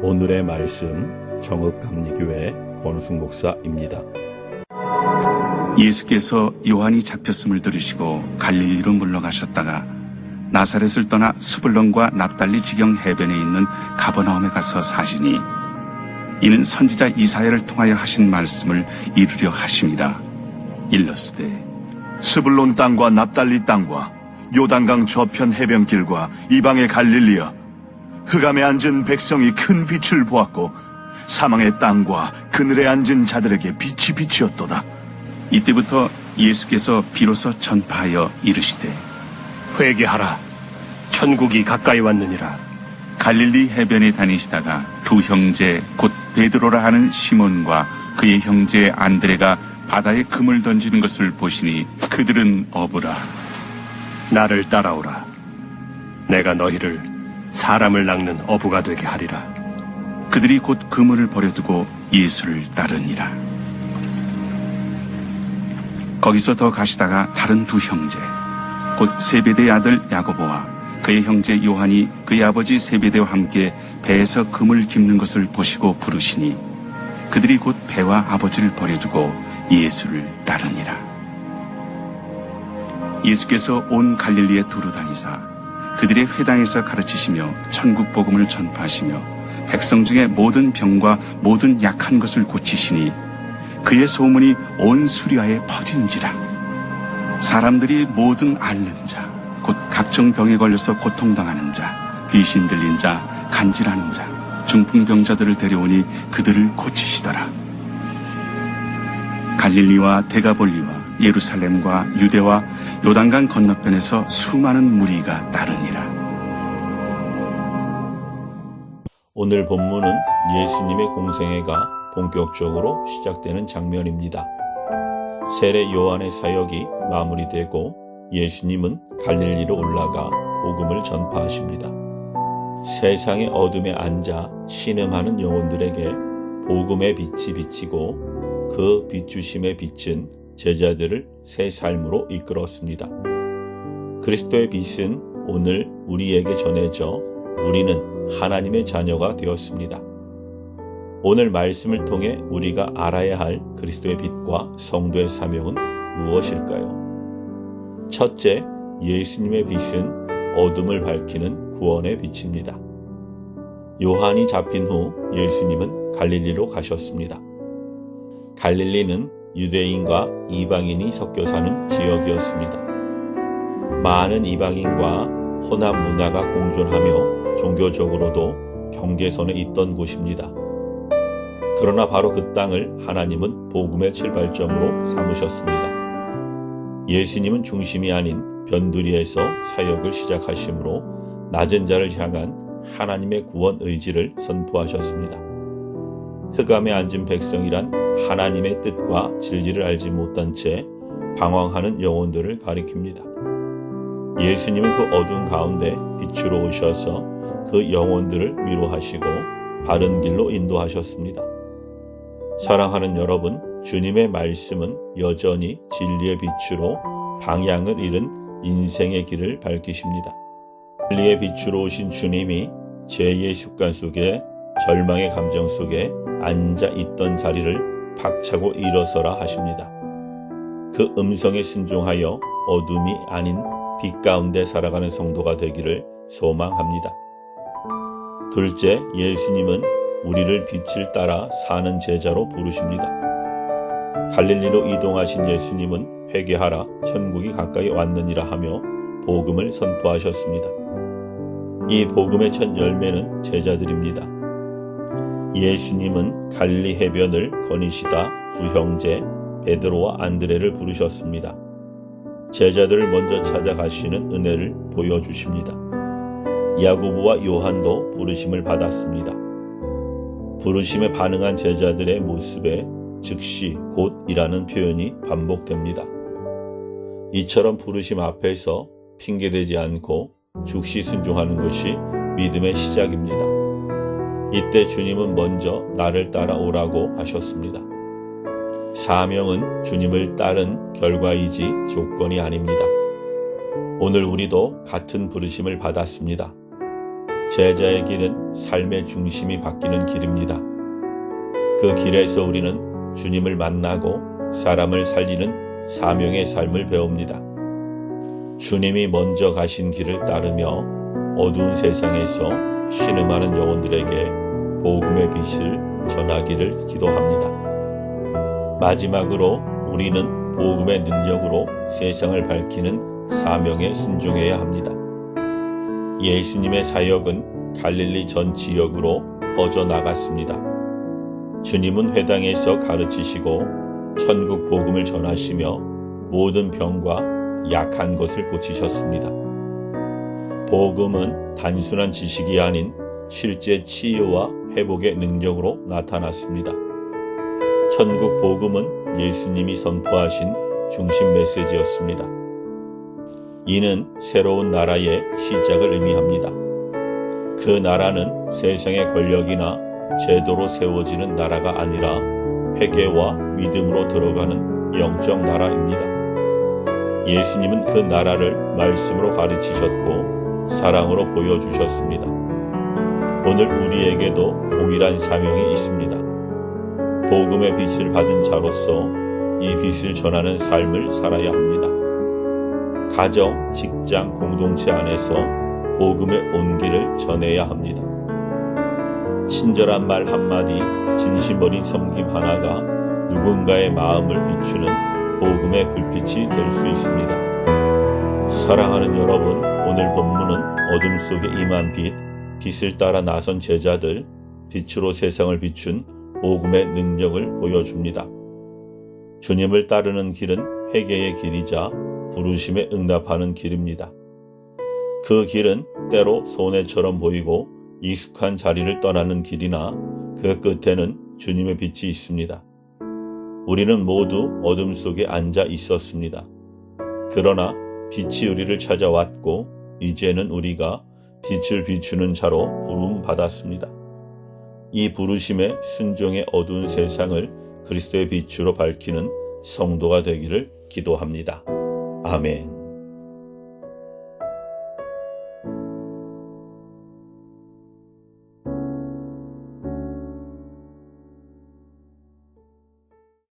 오늘의 말씀 정읍감리교회 권우승 목사입니다. 예수께서 요한이 잡혔음을 들으시고 갈릴리로 물러가셨다가 나사렛을 떠나 스불론과 납달리 지경 해변에 있는 가버나움에 가서 사시니 이는 선지자 이사야를 통하여 하신 말씀을 이루려 하심이라. 일러스되 스불론 땅과 납달리 땅과 요단강 저편 해변길과 이방의 갈릴리여, 흑암에 앉은 백성이 큰 빛을 보았고 사망의 땅과 그늘에 앉은 자들에게 빛이 비치었도다. 이때부터 예수께서 비로소 전파하여 이르시되 회개하라, 천국이 가까이 왔느니라. 갈릴리 해변에 다니시다가 두 형제 곧 베드로라 하는 시몬과 그의 형제 안드레가 바다에 금을 던지는 것을 보시니 그들은 어부라. 나를 따라오라. 내가 너희를 사람을 낚는 어부가 되게 하리라. 그들이 곧 그물을 버려두고 예수를 따르니라. 거기서 더 가시다가 다른 두 형제 곧 세베대의 아들 야고보와 그의 형제 요한이 그의 아버지 세베대와 함께 배에서 금을 깁는 것을 보시고 부르시니 그들이 곧 배와 아버지를 버려두고 예수를 따르니라. 예수께서 온 갈릴리에 두루 다니사 그들의 회당에서 가르치시며 천국 복음을 전파하시며 백성 중에 모든 병과 모든 약한 것을 고치시니 그의 소문이 온 수리아에 퍼진지라. 사람들이 모든 앓는 자 곧 각종 병에 걸려서 고통당하는 자, 귀신 들린 자, 간질하는 자, 중풍병자들을 데려오니 그들을 고치시더라. 갈릴리와 데가볼리와 예루살렘과 유대와 요단강 건너편에서 수많은 무리가 따르니라. 오늘 본문은 예수님의 공생애가 본격적으로 시작되는 장면입니다. 세례 요한의 사역이 마무리되고 예수님은 갈릴리로 올라가 복음을 전파하십니다. 세상의 어둠에 앉아 신음하는 영혼들에게 복음의 빛이 비치고 그 빛주심의 빛은 제자들을 새 삶으로 이끌었습니다. 그리스도의 빛은 오늘 우리에게 전해져 우리는 하나님의 자녀가 되었습니다. 오늘 말씀을 통해 우리가 알아야 할 그리스도의 빛과 성도의 사명은 무엇일까요? 첫째, 예수님의 빛은 어둠을 밝히는 구원의 빛입니다. 요한이 잡힌 후 예수님은 갈릴리로 가셨습니다. 갈릴리는 유대인과 이방인이 섞여 사는 지역이었습니다. 많은 이방인과 혼합 문화가 공존하며 종교적으로도 경계선에 있던 곳입니다. 그러나 바로 그 땅을 하나님은 복음의 출발점으로 삼으셨습니다. 예수님은 중심이 아닌 변두리에서 사역을 시작하시므로 낮은 자를 향한 하나님의 구원 의지를 선포하셨습니다. 흑암에 앉은 백성이란 하나님의 뜻과 진리를 알지 못한 채 방황하는 영혼들을 가리킵니다. 예수님은 그 어두운 가운데 빛으로 오셔서 그 영혼들을 위로하시고 바른 길로 인도하셨습니다. 사랑하는 여러분, 주님의 말씀은 여전히 진리의 빛으로 방향을 잃은 인생의 길을 밝히십니다. 진리의 빛으로 오신 주님이 죄의 습관 속에 절망의 감정 속에 앉아 있던 자리를 박차고 일어서라 하십니다. 그 음성에 순종하여 어둠이 아닌 빛 가운데 살아가는 성도가 되기를 소망합니다. 둘째, 예수님은 우리를 빛을 따라 사는 제자로 부르십니다. 갈릴리로 이동하신 예수님은 회개하라, 천국이 가까이 왔느니라 하며 복음을 선포하셨습니다. 이 복음의 첫 열매는 제자들입니다. 예수님은 갈릴리 해변을 거니시다 두 형제 베드로와 안드레를 부르셨습니다. 제자들을 먼저 찾아가시는 은혜를 보여주십니다. 야고보와 요한도 부르심을 받았습니다. 부르심에 반응한 제자들의 모습에 즉시 곧이라는 표현이 반복됩니다. 이처럼 부르심 앞에서 핑계대지 않고 즉시 순종하는 것이 믿음의 시작입니다. 이때 주님은 먼저 나를 따라오라고 하셨습니다. 사명은 주님을 따른 결과이지 조건이 아닙니다. 오늘 우리도 같은 부르심을 받았습니다. 제자의 길은 삶의 중심이 바뀌는 길입니다. 그 길에서 우리는 주님을 만나고 사람을 살리는 사명의 삶을 배웁니다. 주님이 먼저 가신 길을 따르며 어두운 세상에서 신음하는 영혼들에게 복음의 빛을 전하기를 기도합니다. 마지막으로 우리는 복음의 능력으로 세상을 밝히는 사명에 순종해야 합니다. 예수님의 사역은 갈릴리 전 지역으로 퍼져나갔습니다. 주님은 회당에서 가르치시고 천국 복음을 전하시며 모든 병과 약한 것을 고치셨습니다. 복음은 단순한 지식이 아닌 실제 치유와 회복의 능력으로 나타났습니다. 천국 복음은 예수님이 선포하신 중심 메시지였습니다. 이는 새로운 나라의 시작을 의미합니다. 그 나라는 세상의 권력이나 제도로 세워지는 나라가 아니라 회개와 믿음으로 들어가는 영적 나라입니다. 예수님은 그 나라를 말씀으로 가르치셨고 사랑으로 보여주셨습니다. 오늘 우리에게도 동일한 사명이 있습니다. 복음의 빛을 받은 자로서 이 빛을 전하는 삶을 살아야 합니다. 가정, 직장, 공동체 안에서 복음의 온기를 전해야 합니다. 친절한 말 한마디, 진심 어린 섬김 하나가 누군가의 마음을 비추는 복음의 불빛이 될 수 있습니다. 사랑하는 여러분, 오늘 본문은 어둠 속에 임한 빛, 빛을 따라 나선 제자들, 빛으로 세상을 비춘 복음의 능력을 보여줍니다. 주님을 따르는 길은 회개의 길이자 부르심에 응답하는 길입니다. 그 길은 때로 손해처럼 보이고 익숙한 자리를 떠나는 길이나 그 끝에는 주님의 빛이 있습니다. 우리는 모두 어둠 속에 앉아 있었습니다. 그러나 빛이 우리를 찾아왔고 이제는 우리가 빛을 비추는 자로 부름받았습니다. 이 부르심에 순종의 어두운 세상을 그리스도의 빛으로 밝히는 성도가 되기를 기도합니다. 아멘.